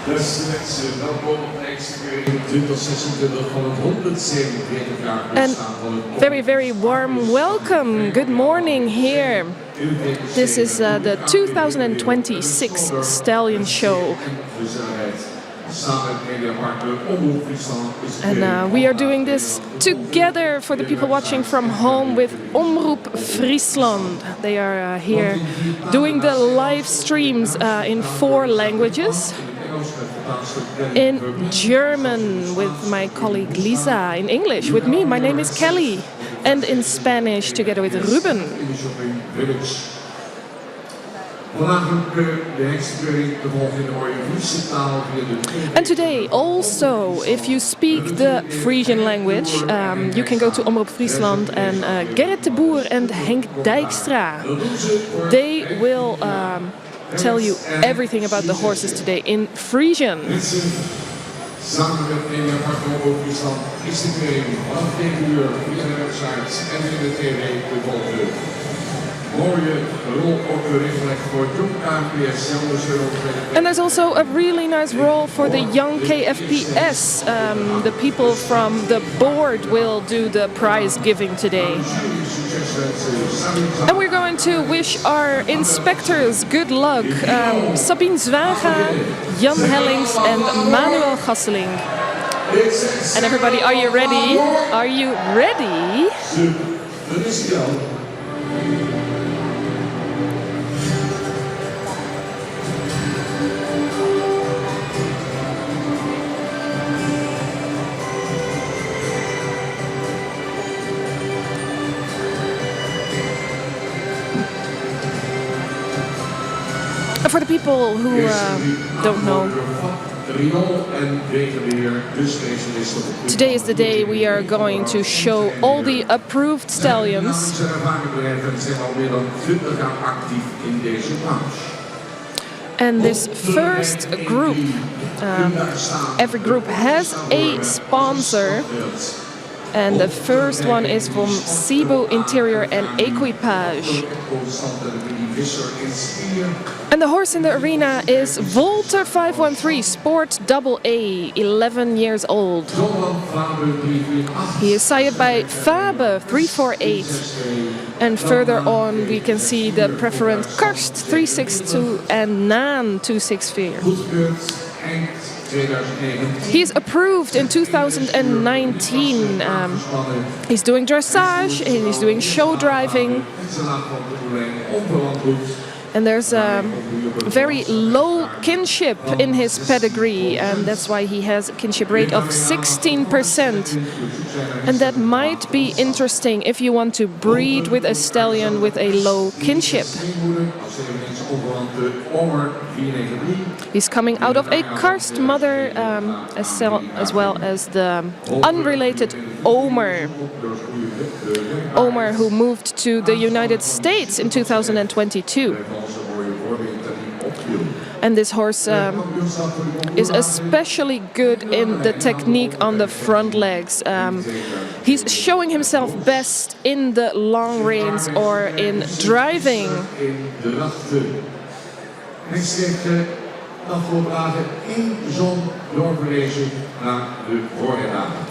Beste mensen, welkom op de experience 2026 van het 147 jaar bestaan van het Very, very warm welcome. Good morning here. This is the 2026 Stallion Show. And we are doing this together for the people watching from home with Omroep Friesland. They are here doing the live streams in 4 languages. In German with my colleague Lisa, in English with me, my name is Kelly, and in Spanish together with Ruben. And today also, if you speak the Frisian language, you can go to Omroep Friesland and Gerrit de Boer and Henk Dijkstra. They will tell you everything about the horses today in Frisian. Samen met media partner Omroep Friesland is de training vanaf 9 uur via de websites en in de tv te volgen. And there's also a really nice role for the young KFPS. The people from the board will do the prize giving today. And we're going to wish our inspectors good luck. Sabine Zwaga, Jan Hellings and Manuel Gasseling. And everybody, are you ready? Are you ready? For the people who don't know, today is the day we are going to show all the approved stallions. And this first group, every group has a sponsor. And the first one is from Cebu Interior and Equipage. And the horse in the arena is Volter 513 Sport AA, 11 years old. He is sired by Fabe 348. And further on we can see the preferent Karst 362 and Naan 264. He's approved in 2019. He's doing dressage, and he's doing show driving. And there's a very low kinship in his pedigree, and that's why he has a kinship rate of 16%. And that might be interesting if you want to breed with a stallion with a low kinship. He's coming out of a karst mother, as well as the unrelated Omer. Omer, who moved to the United States in 2022. And this horse is especially good in the technique on the front legs. He's showing himself best in the long reins or in driving.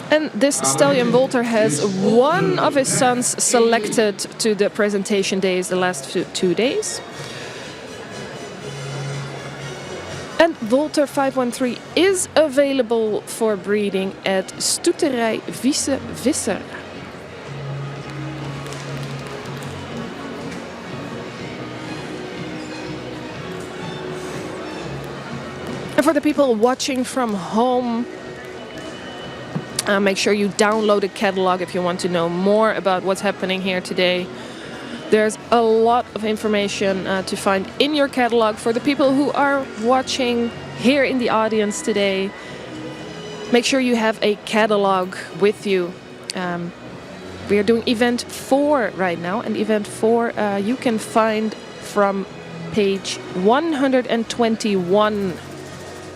And this stallion Volter has one of his sons selected to the presentation days the last 2 days. And Volter 513 is available for breeding at Stoeterij Wiese Visser. And for the people watching from home, make sure you download a catalog if you want to know more about what's happening here today. There's a lot of information to find in your catalog. For the people who are watching here in the audience today, make sure you have a catalog with you. We are doing event 4 right now, and event 4 you can find from page 121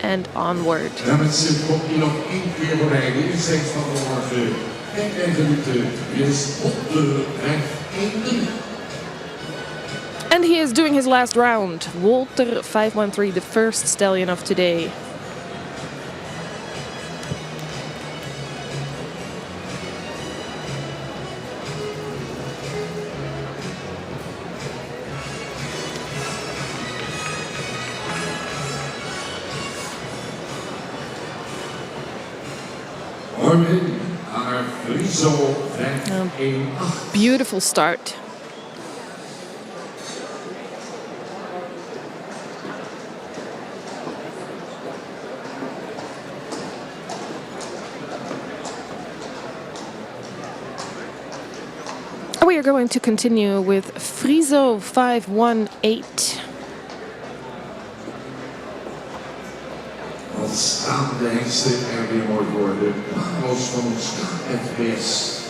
and onward. Ja, mensen, komt hier nog 1 keer voorbij. De insteek van de morgen. Kijk even minuten. Dit is op de rij 1. And he is doing his last round. Volter 513, the first stallion of today. Morgen naar Friso 518. Beautiful start. We are going to continue with Friso 518. Wat staan de hengsten er weer mooi voor. De Pagos van ons KFBS.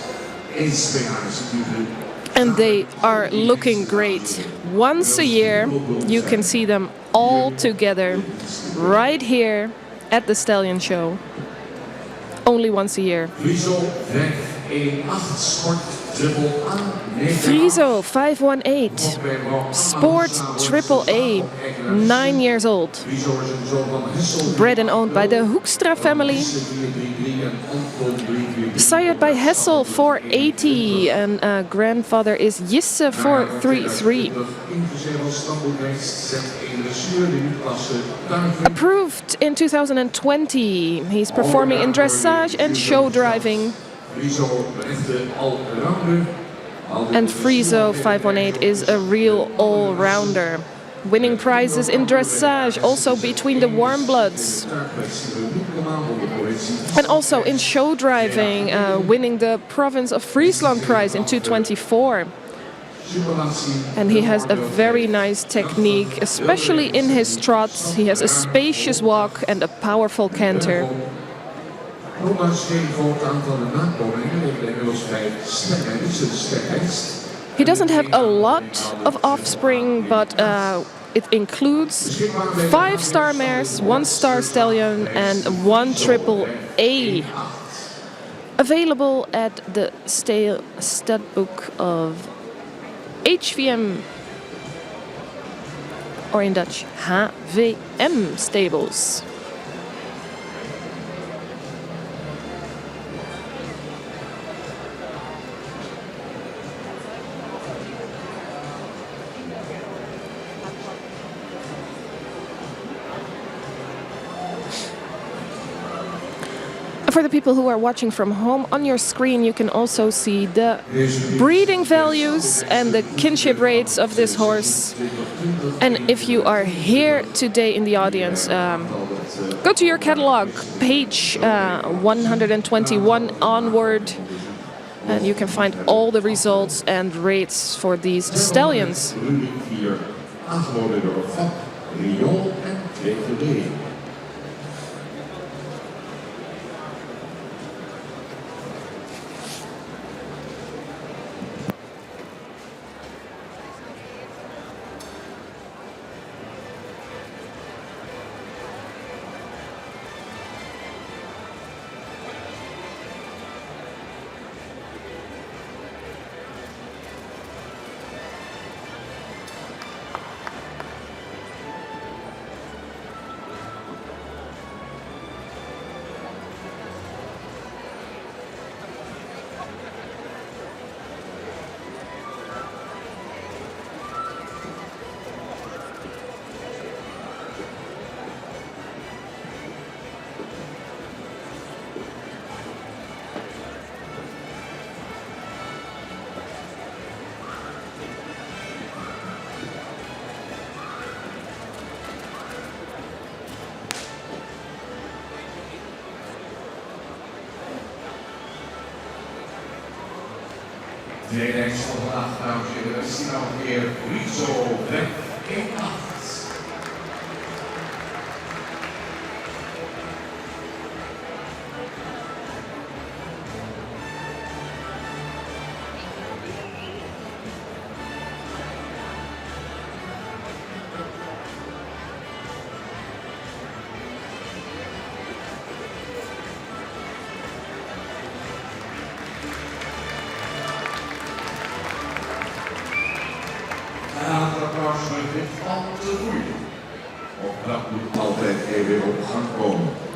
And they are looking great. Once a year, you can see them all together right here at the Stallion Show. Only once a year. Friso 518 Sport Triple A. Friso 518 Sport Triple A, 9 years old. Bred and owned by the Hoekstra family. Sired by Hessel 480 and grandfather is Jisse 433. Approved in 2020. He's performing in dressage and show driving. And Friso 518 is a real all-rounder, winning prizes in dressage, also between the warm bloods, and also in show driving, winning the Province of Friesland prize in 2024. And he has a very nice technique, especially in his trots. He has a spacious walk and a powerful canter. He doesn't have a lot of offspring, but it includes 5 star mares, 1 star stallion, and 1 triple A. Available at the Studbook of HVM, or in Dutch, HVM stables. For the people who are watching from home, on your screen you can also see the breeding values and the kinship rates of this horse. And if you are here today in the audience, go to your catalog, page 121 onward, and you can find all the results and rates for these stallions. Tweede hengst van vandaag, dames en heren, is nou weer Friso 518.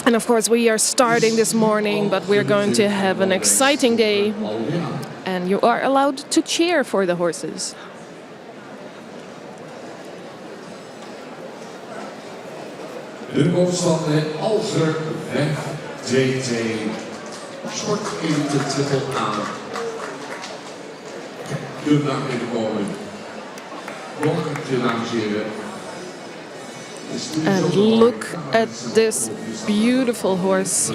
And of course we are starting this morning, but we're going to have an exciting day, and you are allowed to cheer for the horses. De opstanden Alger 5-2-2. Schort Elite Triple A. De dag binnenkomen. Morgen, dames en heren. And look at this beautiful horse.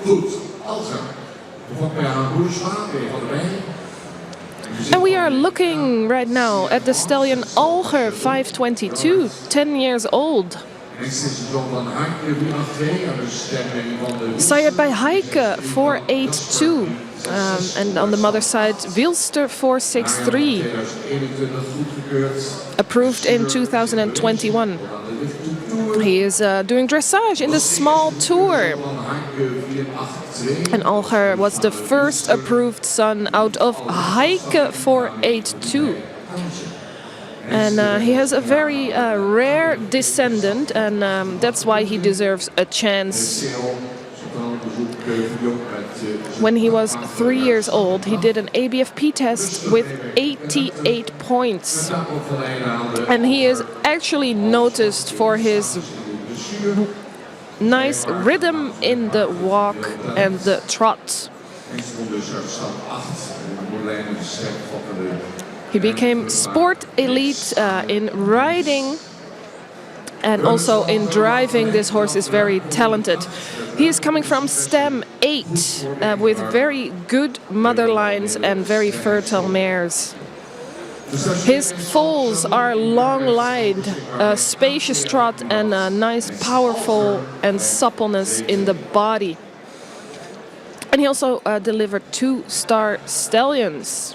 Goed, Alza. Bevat bij haar Bourgeois, van de Wijn. And we are looking right now at the stallion Alger 522, 10 years old. Sired by Heike 482. And on the mother's side, Wilster 463. Approved in 2021. He is doing dressage in the small tour. And Alger was the first approved son out of Heike 482. And he has a very rare descendant, and that's why he deserves a chance. When he was 3 years old, he did an ABFP test with 88 points. And he is actually noticed for his nice rhythm in the walk and the trot. He became sport elite in riding and also in driving. This horse is very talented. He is coming from stem 8 with very good mother lines and very fertile mares. His foals are long-lined, a spacious trot and a nice powerful and suppleness in the body. And he also delivered 2-star stallions.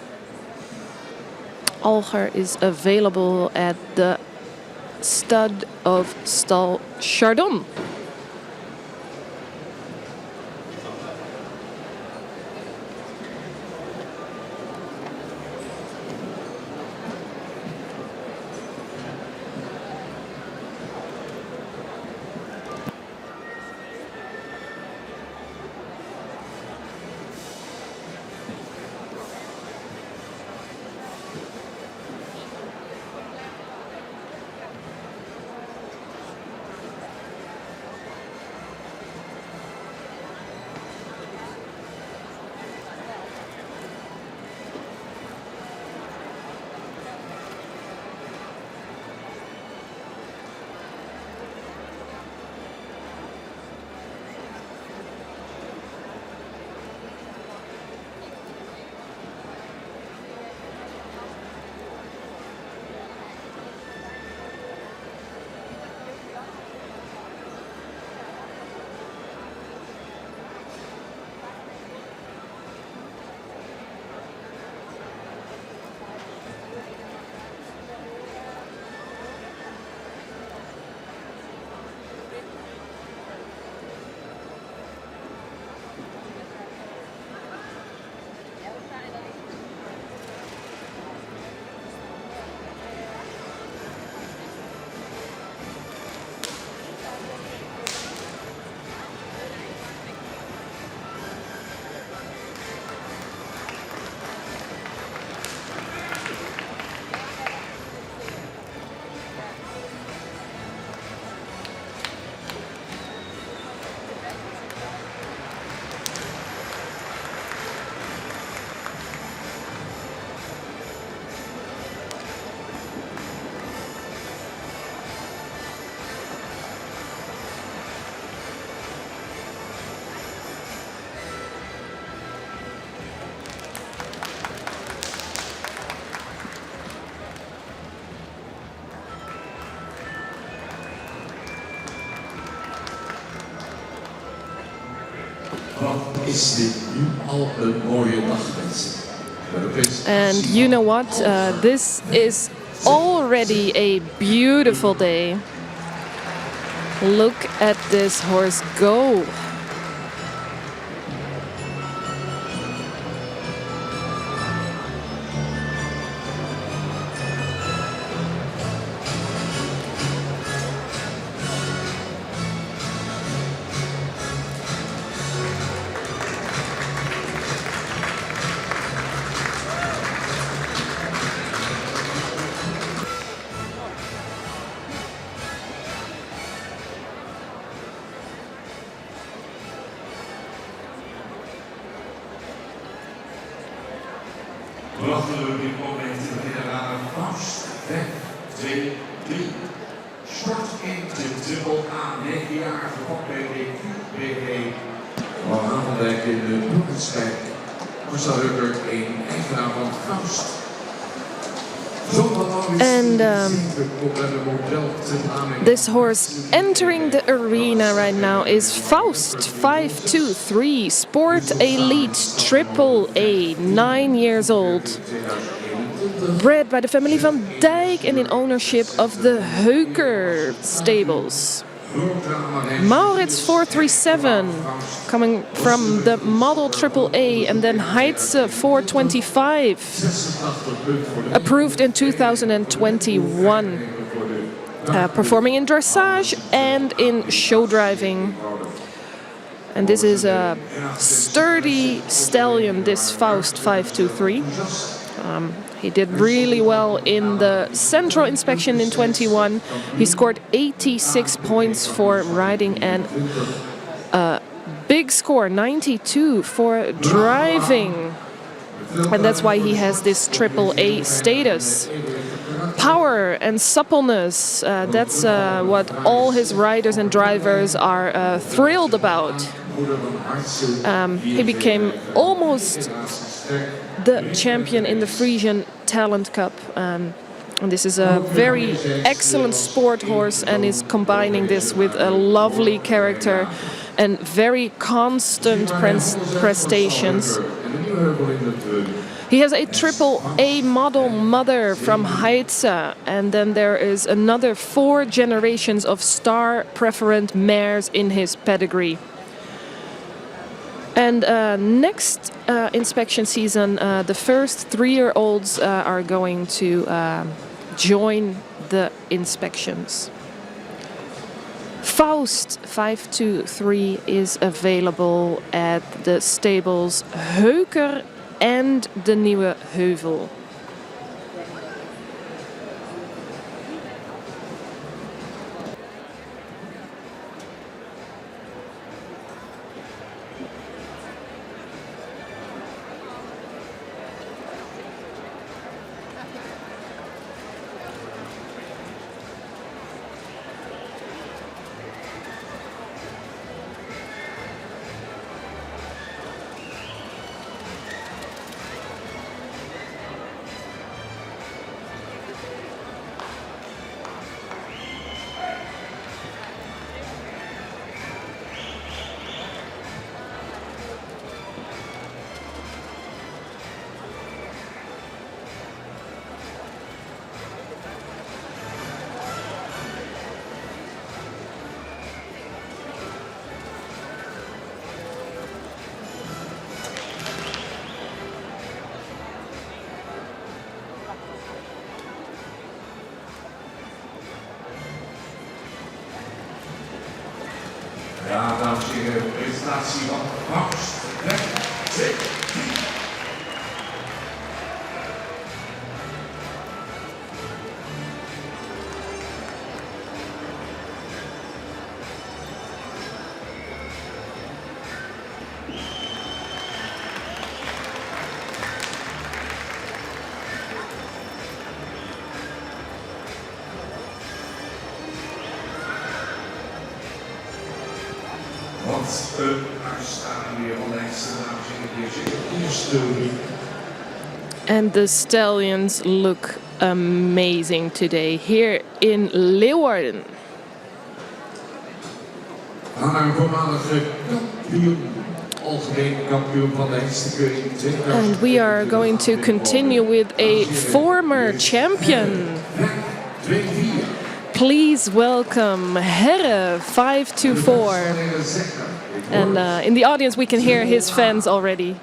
Alger is available at the stud of Stal Chardon. Wat is dit nu al een mooie dag, mensen. And you know what? This is already a beautiful day. Look at this horse go. brachten we op dit moment te beginnen aan een vast. 5, 2, 3. Start in de dubbel A, 9 jaar van BB. Van Dijk in de Boekenspijk. Marcel Rukker in eigenaar van Faust. And this horse entering the arena right now is Faust 523 Sport Elite Triple A, 9 years old. Bred by the family Van Dijk and in ownership of the Heuker stables. Maurits 437 coming from the model Triple A, and then Heitze 425 approved in 2021, performing in dressage and in show driving. And this is a sturdy stallion, this Faust 523. He did really well in the central inspection in 21. He scored 86 points for riding and a big score, 92 for driving. And that's why he has this Triple A status. Power and suppleness, that's what all his riders and drivers are thrilled about. He became almost the champion in the Frisian Talent Cup. And this is a very excellent sport horse and is combining this with a lovely character and very constant prestations. He has a Triple A model mother from Heitze, and then there is another 4 generations of star preferent mares in his pedigree. And next inspection season, the first 3-year-olds are going to join the inspections. Faust 523 is available at the stables Heuker and de Nieuwe Heuvel. Ja, dames en heren, de presentatie van Faust. 5, 2, 3. Wat een uitstaande weer van lijsten, dames en heren. Eerste week. And the stallions look amazing today here in Leeuwarden. Haar voormalige kampioen, algemeen kampioen van de Hestekeuring. And we are going to continue with a former champion. Please welcome Herre 524. And in the audience we can hear his fans already.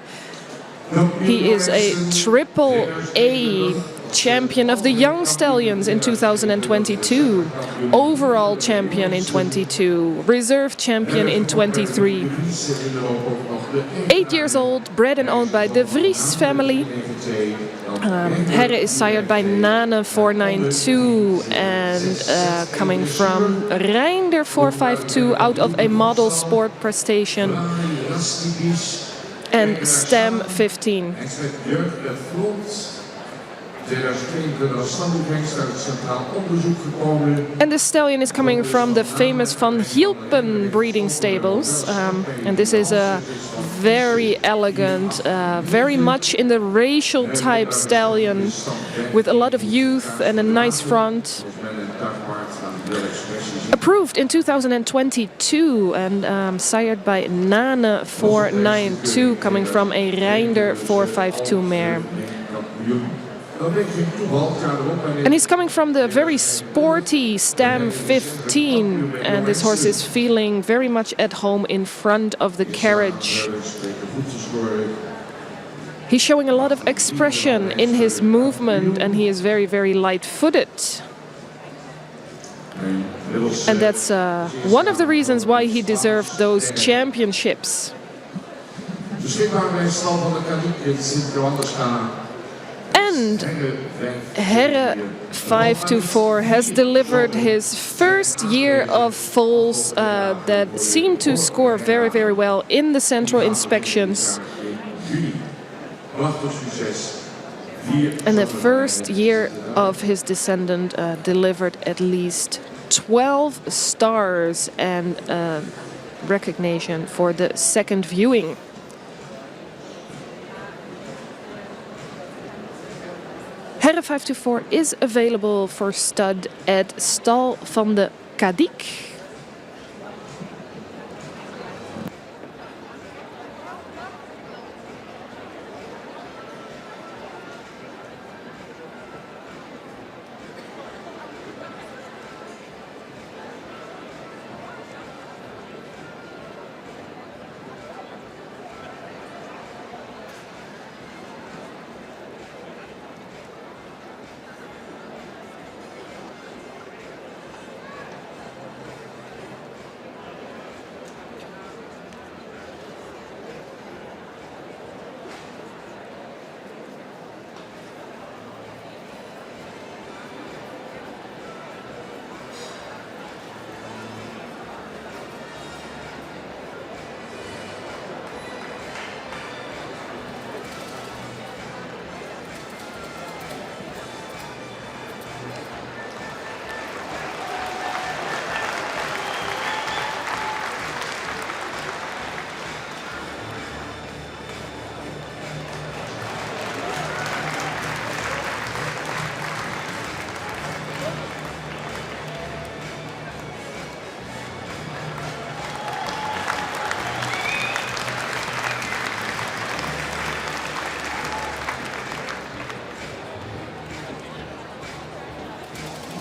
He is a Triple A champion of the Young Stallions in 2022, overall champion in 22, reserve champion in 23. 8 years old, bred and owned by the Vries family. Herre is sired by Nane 492 and coming from Reinder 452 out of a model sport prestation. and Stam 15. Eindstrijd jeugd met front. 2022 als stamboekhengst uit het Centraal Onderzoek gekomen. And the stallion is coming from the famous Van Hielpen breeding stables. And this is a very elegant, very much in the racial type stallion with a lot of youth and a nice front. Approved in 2022 and sired by Nane 492, coming from a Reinder 452 mare. And he's coming from the very sporty Stam 15, and this horse is feeling very much at home in front of the carriage. He's showing a lot of expression in his movement, and he is very, very light-footed. And that's one of the reasons why he deserved those championships. And Herre 524 has delivered his first year of foals that seem to score very, very well in the central inspections. And the first year of his descendant delivered at least 12 stars and recognition for the second viewing. Herre 524 is available for stud at Stal van de Kadik.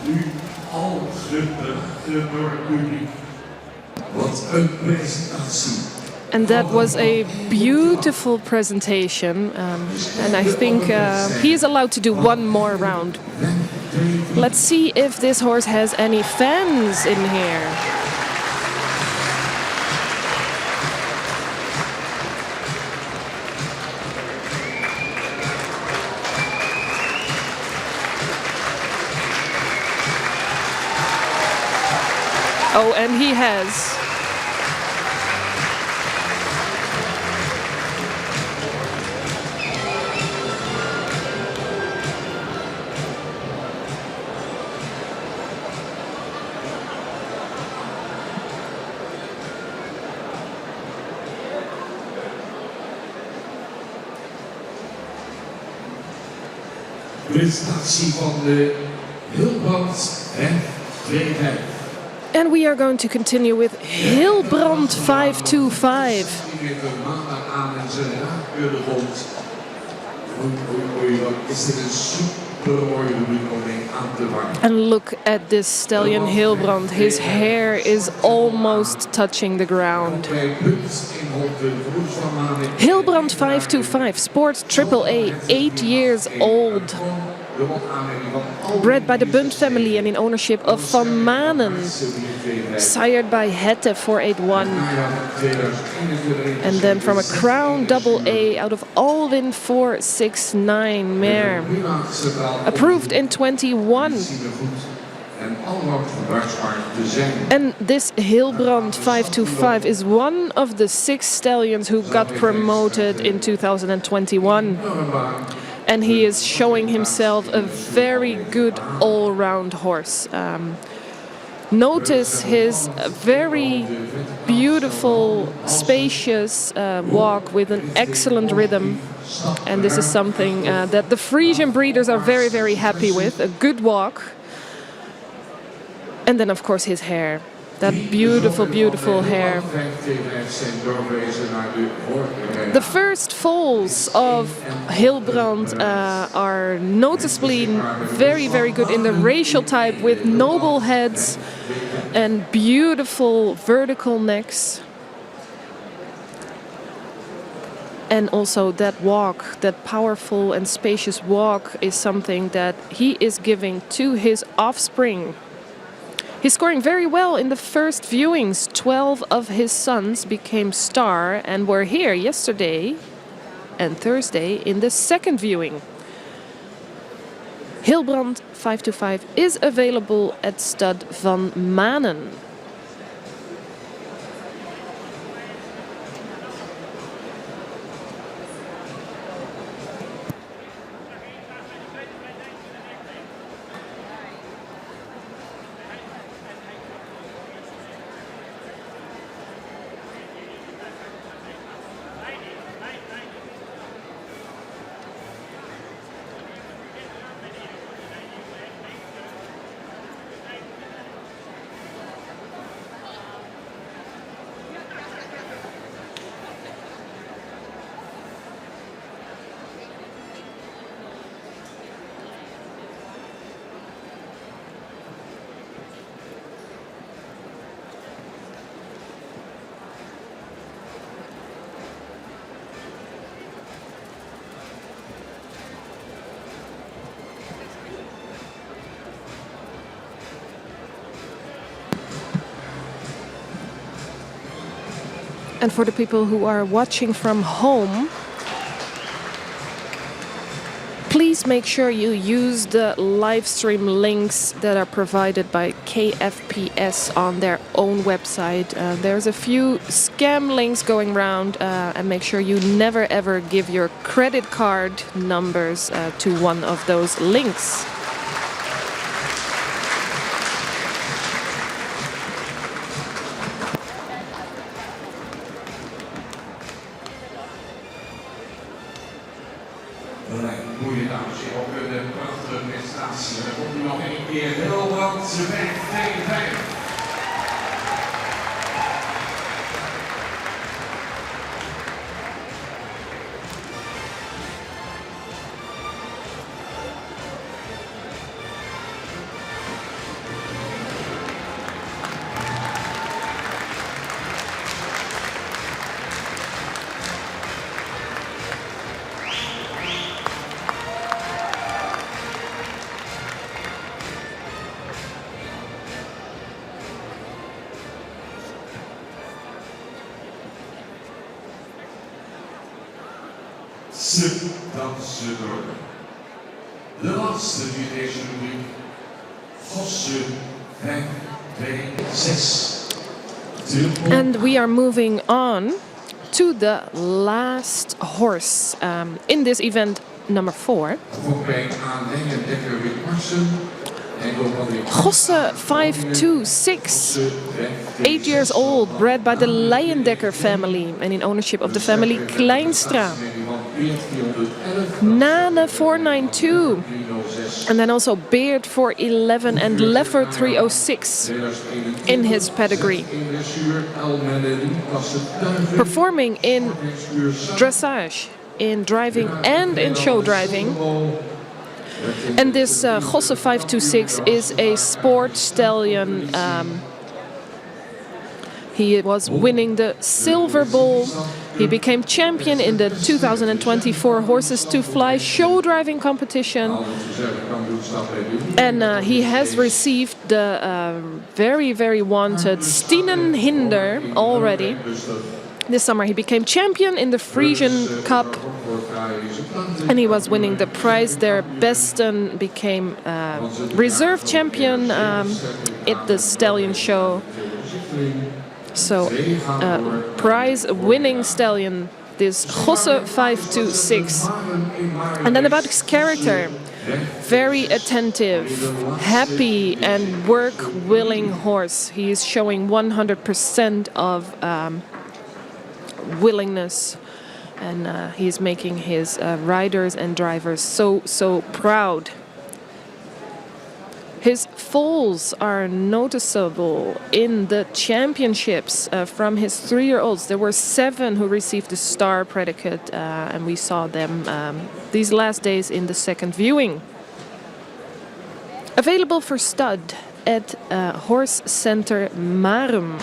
Nu al gebracht door het publiek. Wat een presentatie. And that was a beautiful presentation, and I think he is allowed to do one more round. Let's see if this horse has any fans in here. Oh, and he has. Presentatie van de Hilbrand en 25. And we are going to continue with Hilbrand 525. And look at this stallion Hilbrand. His hair is almost touching the ground. Hilbrand 525, Sport AAA, 8 years old. Bred by the Bunt family and in ownership of Van Manen. Sired by Hette 481. And then from a Crown AA out of Alwin 469 mare. Approved in 21. Allroad Dutch design. And this Hilbrand 525 is one of the 6 stallions who got promoted in 2021. And he is showing himself a very good all-round horse. Notice his very beautiful, spacious walk with an excellent rhythm. And this is something that the Frisian breeders are very, very happy with. A good walk. And then, of course, his hair. That beautiful, beautiful hair. The first foals of Hilbrand are noticeably very, very good in the racial type with noble heads and beautiful vertical necks. And also that walk, that powerful and spacious walk is something that he is giving to his offspring. He's scoring very well in the first viewings. 12 of his sons became star and were here yesterday and Thursday in the second viewing. Hilbrand 525 is available at Stud van Manen. And for the people who are watching from home, please make sure you use the live stream links that are provided by KFPS on their own website. There's a few scam links going around, and make sure you never ever give your credit card numbers to one of those links. Goeie dames en heren, ook een prachtige prestatie. Dan komt u nog een keer Hilbrand 525. Dansen door. De laatste die deze rubriek. Vossen 5, 2, 6. And we are moving on to the last horse in this event, number 4. Gosse 526, 8 years old, bred by the Leyendecker family and in ownership of the family Kleinstra. Nane 492, and then also Beard 411 and Leffer 306 in his pedigree. Performing in dressage, in driving and in show driving. And this Gosse 526 is a sport stallion. He was winning the Silver Bull. He became champion in the 2024 Horses to Fly show driving competition. And he has received the very, very wanted Stienen Hinder already. This summer he became champion in the Frisian Cup, and he was winning the prize there. Besten became reserve champion at the Stallion show. So prize-winning stallion, this Gosse 526. And then about his character. Very attentive, happy, and work-willing horse. He is showing 100% of willingness, and he's making his riders and drivers so proud. His foals are noticeable in the championships from his 3-year-olds. There were 7 who received the star predicate, and we saw them these last days in the second viewing. Available for stud at Horse Center Marum.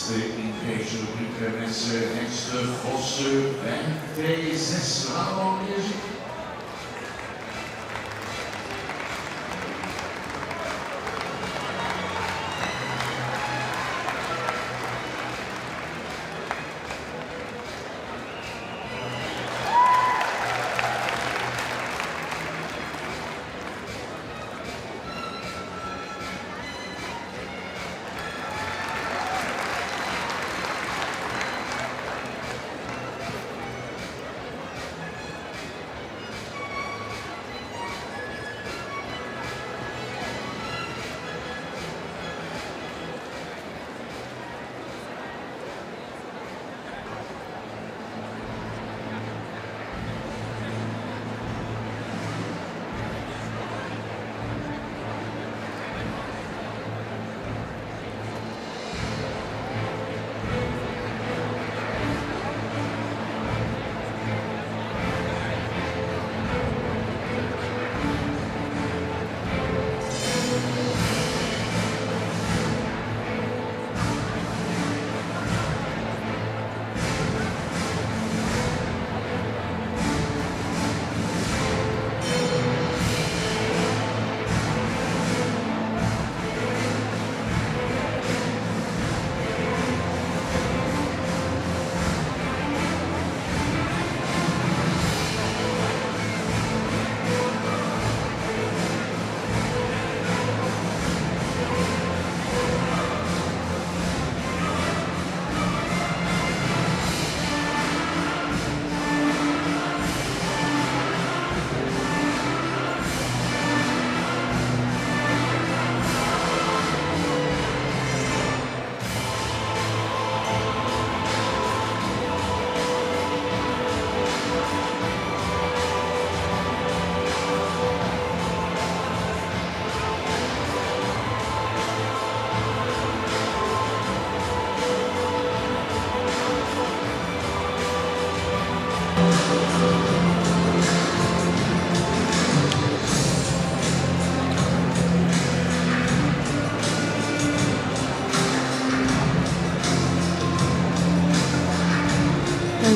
De Imperial Pieter mensen next de Vossen en T6 Bravo Music.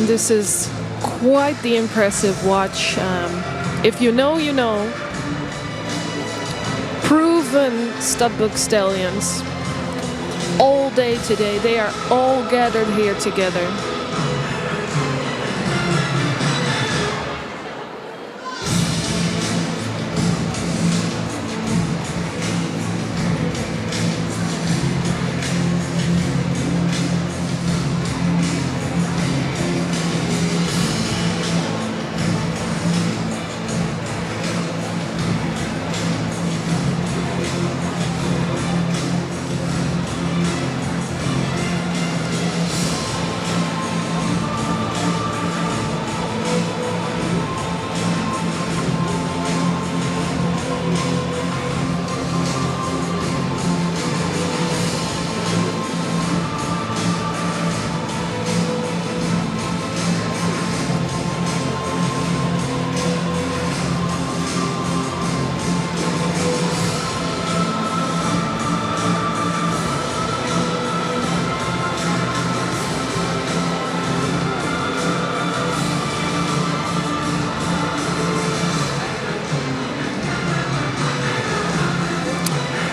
This is quite the impressive watch. If you know, you know. Proven Studbook Stallions. All day today, they are all gathered here together.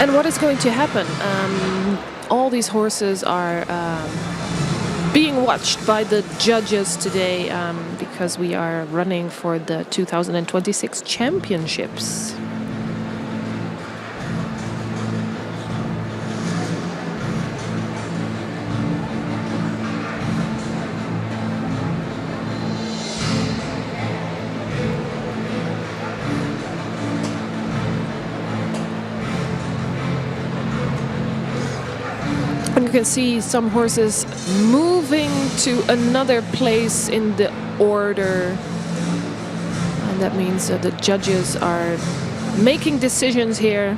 And what is going to happen? All these horses are being watched by the judges today because we are running for the 2026 championships. And you can see some horses moving to another place in the order. And that means that the judges are making decisions here.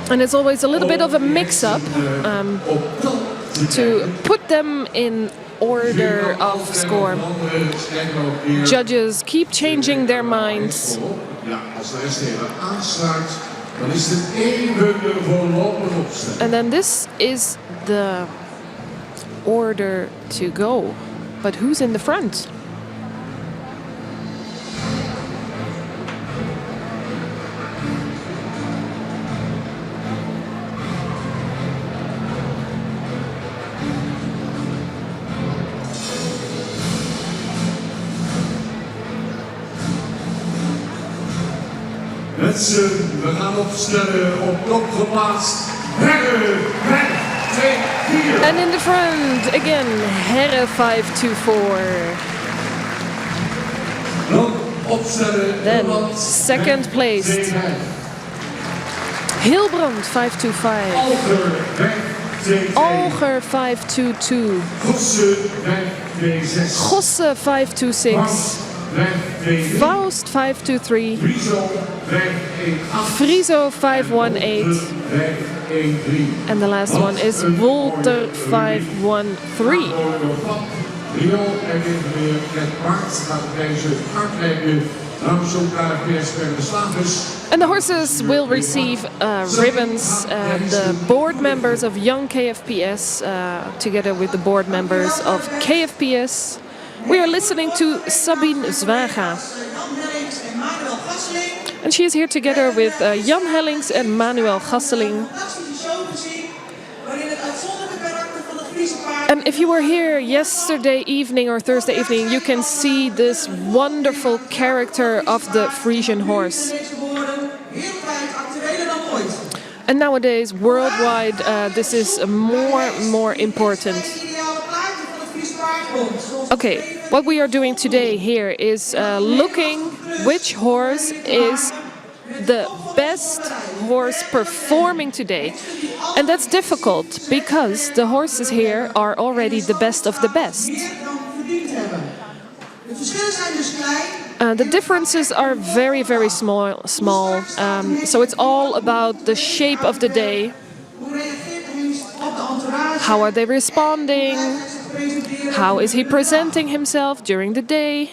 And it's always a little bit of a mix-up to put them in order of score. Judges keep changing their minds. And then this is the order to go. But who's in the front? Mensen, we gaan opstellen op top geplaatst. Herre 5-2-4. And in the front again, Herre 5-2-4. Dan opstellen. Then second placed, Hilbrand 5-2-5. Alger 5-2-2. Gosse 5-2-6. Faust 5-2-3. Friso 5-1-8. And the last one is Wolter 5-1-3. Rio en met Bart gaat deze uitleggen And the horses will receive ribbons. The board members of Young KFPS, together with the board members of KFPS. We are listening to Sabine Zwaga. And she is here together with Jan Hellings and Manuel Gasseling. And if you were here yesterday evening or Thursday evening, you can see this wonderful character of the Frisian horse. And nowadays, worldwide, this is more important. Okay, what we are doing today here is looking which horse is the best horse performing today. And that's difficult because the horses here are already the best of the best. The differences are very small. So it's all about the shape of the day. How are they responding? How is he presenting himself during the day?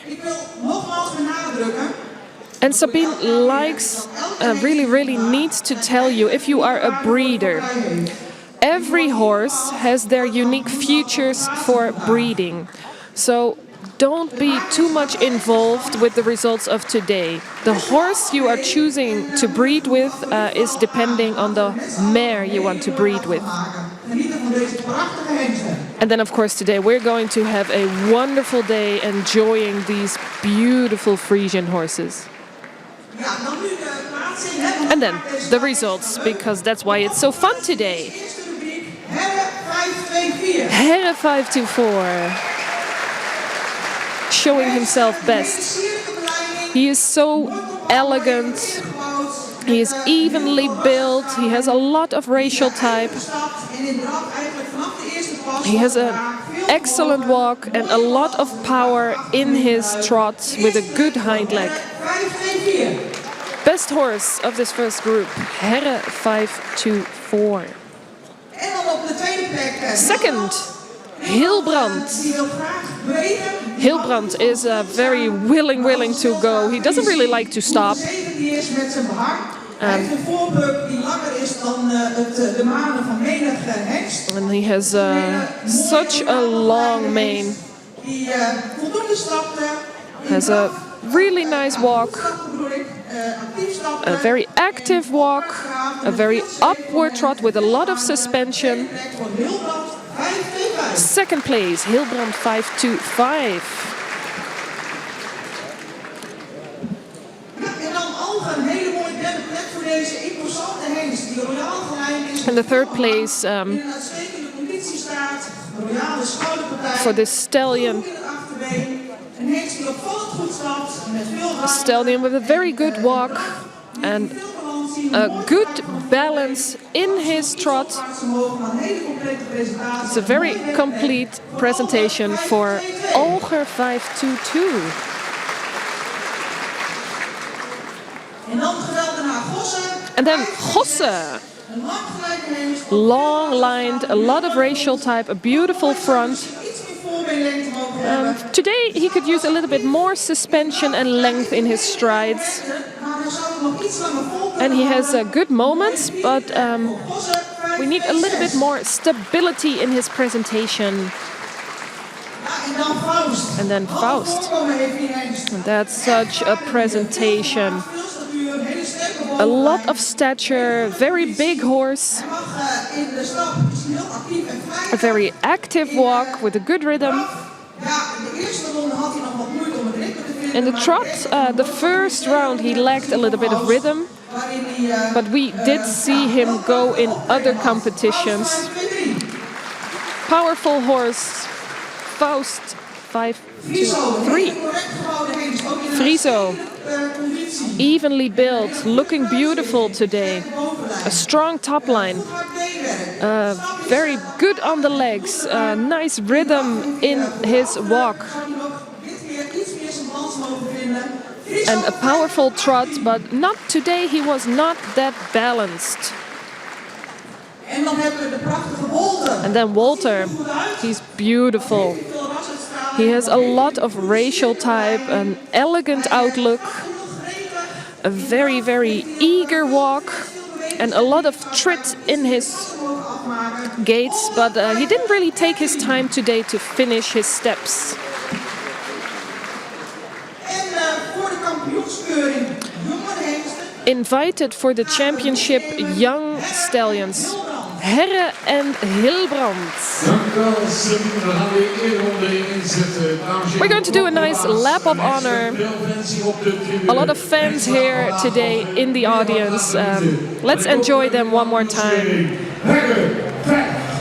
And Sabine likes, really needs to tell you, if you are a breeder, every horse has their unique features for breeding. So don't be too much involved with the results of today. The horse you are choosing to breed with is depending on the mare you want to breed with. And then, of course, today we're going to have a wonderful day enjoying these beautiful Frisian horses. And then the results, because that's why it's so fun today. Herre 524, showing himself best. He is so elegant. He is evenly built. He has a lot of racial type. He has an excellent walk and a lot of power in his trot with a good hind leg. Best horse of this first group, Herre 524. Second, Hilbrand. Hilbrand is very willing to go. He doesn't really like to stop. And he has such a long mane. Has a really nice walk. A very active walk. A very upward trot with a lot of suspension. Second place, Hilbrand 525. And the third place for this stallion. A stallion with a very good walk and a good balance in his trot. It's a very complete presentation for Olger 522. And then Gosse. Long lined, a lot of racial type, a beautiful front. Today he could use a little bit more suspension and length in his strides. And he has good moments, but we need a little bit more stability in his presentation. And then Faust. And that's such a presentation. A lot of stature, very big horse. A very active walk with a good rhythm. In the trot, the first round he lacked a little bit of rhythm, but we did see him go in other competitions. Powerful horse, Faust 523. Friso, evenly built, looking beautiful today. A strong top line, very good on the legs, nice rhythm in his walk. And a powerful trot, but not today, he was not that balanced. And then Walter, he's beautiful. He has a lot of racial type, an elegant outlook. a very, very eager walk and a lot of trit in his gaits, but he didn't really take his time today to finish his steps. Invited for the championship Young Stallions, Herre en Hilbrand. We're going to do a nice lap of honor. A lot of fans here today in the audience. Let's enjoy them one more time.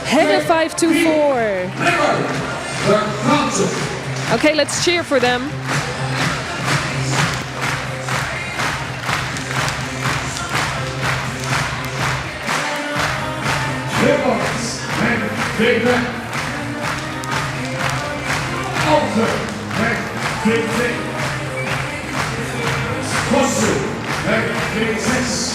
Herre 524. Okay, let's cheer for them. Big man. Alter. Big thing. Koster. Big 6.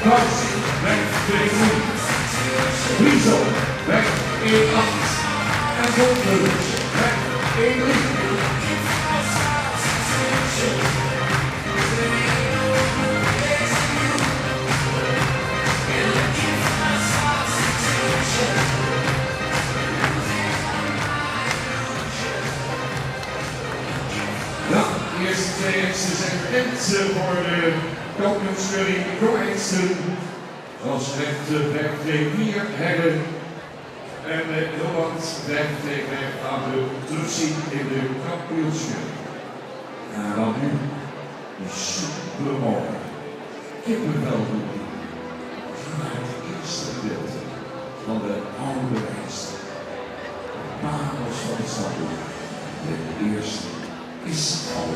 Kost. Big 3. Wieso. Big 8. En Volkneus. Big 1. De eerste twee exen zijn bekend voor de kampioensjury pro-exen. Zoals rechtweg 2-4 Herren en Holland rechtweg aan de terugzien in de kampioensjury. En dan nu de supermooi kippenvel doen. Vanuit het eerste gedeelte van de oude reis. De parels van de stad. De eerste is al